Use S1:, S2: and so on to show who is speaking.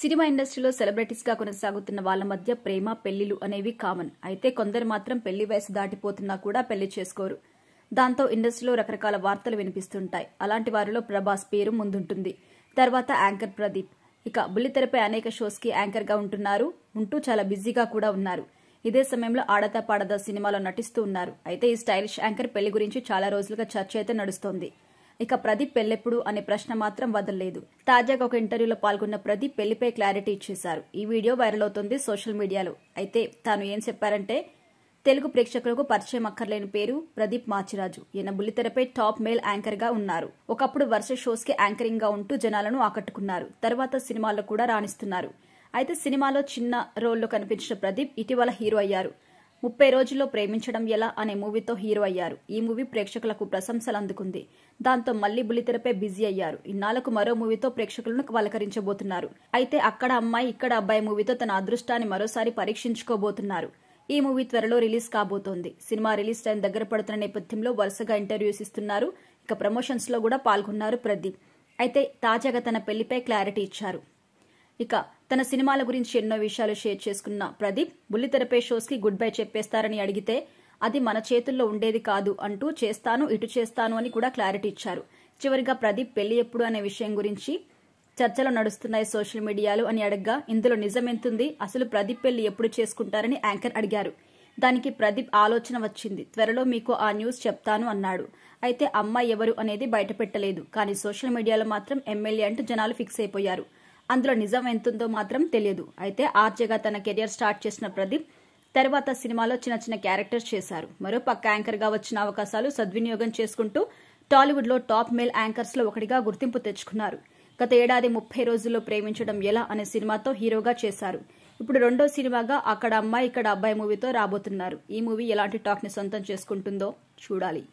S1: Cinema ఇండస్ట్రీలో celebrities గా కొనసాగుతున్న వాళ్ల మధ్య ప్రేమ పెళ్లిలు అనేవి కామన్. అయితే కొందరు మాత్రం పెళ్లి వయసు దాటిపోతున్నా కూడా పెళ్లి చేసుకోరు. దాంతో ఇండస్ట్రీలో రకరకాల వార్తలు వినిపిస్తుంటాయి. అలాంటి వారిలో ప్రభాస్ పేరు ముందుంటుంది. తర్వాత యాంకర్ ప్రదీప్. ఇక బుల్లితెరపై అనేక షోస్ కి యాంకర్ గా ఉంటూ చాలా బిజీగా కూడా ఉన్నారు. ఇదే సమయంలో ఆడతా పాడదా సినిమాలో నటిస్తూ ఉన్నారు. అయితే ఈ స్టైలిష్ యాంకర్ పెళ్లి గురించి చాలా రోజులుగా చర్చ అయితే నడుస్తోంది. ఇక ప్రదీప్ పెళ్లెప్పుడు అనే ప్రశ్న మాత్రం వదలలేదు. తాజాగా ఒక ఇంటర్వ్యూలో పాల్గొన్న ప్రదీప్ పెళ్లిపై క్లారిటీ ఇచ్చేశారు. ఈ వీడియో వైరల్ అవుతోంది సోషల్ మీడియాలో. అయితే తాను ఏం చెప్పారంటే, తెలుగు ప్రేక్షకులకు పరిచయం అక్కర్లేని పేరు ప్రదీప్ మాచిరాజు. ఈయన బుల్లితెరపై టాప్ మేల్ యాంకర్ గా ఉన్నారు. ఒకప్పుడు వరుస షోస్ కి యాంకరింగ్ గా ఉంటూ జనాలను ఆకట్టుకున్నారు. తర్వాత సినిమాల్లో కూడా రాణిస్తున్నారు. అయితే సినిమాలో చిన్న రోల్లో కనిపించిన ప్రదీప్ ఇటీవల హీరో అయ్యారు. 30 రోజుల్లో ప్రేమించడం ఎలా అనే మూవీతో హీరో అయ్యారు. ఈ మూవీ ప్రేక్షకులకు ప్రశంసలు అందుకుంది. దాంతో మళ్లీ బుల్లితెరపై బిజీ అయ్యారు. ఇన్నాళ్లకు మరో మూవీతో ప్రేక్షకులను పలకరించబోతున్నారు. అయితే అక్కడ అమ్మాయి ఇక్కడ అబ్బాయి మూవీతో తన అదృష్టాన్ని మరోసారి పరీక్షించుకోబోతున్నారు. ఈ మూవీ త్వరలో రిలీజ్ కాబోతోంది. సినిమా రిలీజ్ టైం దగ్గర పడుతున్న నేపథ్యంలో వరుసగా ఇంటర్వ్యూస్ ఇస్తున్నారు. ఇక ప్రమోషన్స్ లో కూడా పాల్గొన్నారు ప్రదీప్. అయితే తాజాగా తన పెళ్లిపై క్లారిటీ ఇచ్చారు. ఇక తన సినిమాల గురించి ఎన్నో విషయాలు షేర్ చేసుకున్న ప్రదీప్ బుల్లితెరపై షోస్ కి గుడ్ బై చెప్పేస్తారని అడిగితే, అది మన చేతుల్లో ఉండేది కాదు అంటూ చేస్తాను ఇటు చేస్తాను అని కూడా క్లారిటీ ఇచ్చారు. చివరిగా ప్రదీప్ పెళ్లి ఎప్పుడు అనే విషయం గురించి చర్చలు నడుస్తున్నాయి సోషల్ మీడియాలో అని అడగ్గా, ఇందులో నిజమెంతుంది, అసలు ప్రదీప్ పెళ్లి ఎప్పుడు చేసుకుంటారని యాంకర్ అడిగారు. దానికి ప్రదీప్ ఆలోచన వచ్చింది, త్వరలో మీకు ఆ న్యూస్ చెప్తాను అన్నాడు. అయితే అమ్మాయి ఎవరు అనేది బయటపెట్టలేదు. కానీ సోషల్ మీడియాలో మాత్రం ఎమ్మెల్యే అంటూ జనాలు ఫిక్స్ అయిపోయారు. అందులో నిజం ఎంతుందో మాత్రం తెలియదు. అయితే ఆర్జేగా తన కెరియర్ స్టార్ట్ చేసిన ప్రదీప్ తర్వాత సినిమాలో చిన్న క్యారెక్టర్స్ చేశారు. మరో పక్క యాంకర్ గా వచ్చిన అవకాశాలు సద్వినియోగం చేసుకుంటూ టాలీవుడ్ లో టాప్ మేల్ యాంకర్స్ లో ఒకటిగా గుర్తింపు తెచ్చుకున్నారు. గత ఏడాది 30 రోజుల్లో ప్రేమించడం ఎలా అనే సినిమాతో హీరోగా చేశారు. ఇప్పుడు రెండో సినిమాగా అక్కడ అమ్మాయి ఇక్కడ అబ్బాయి మూవీతో రాబోతున్నారు. ఈ మూవీ ఎలాంటి టాక్ ని సొంతం చేసుకుంటుందో చూడాలి.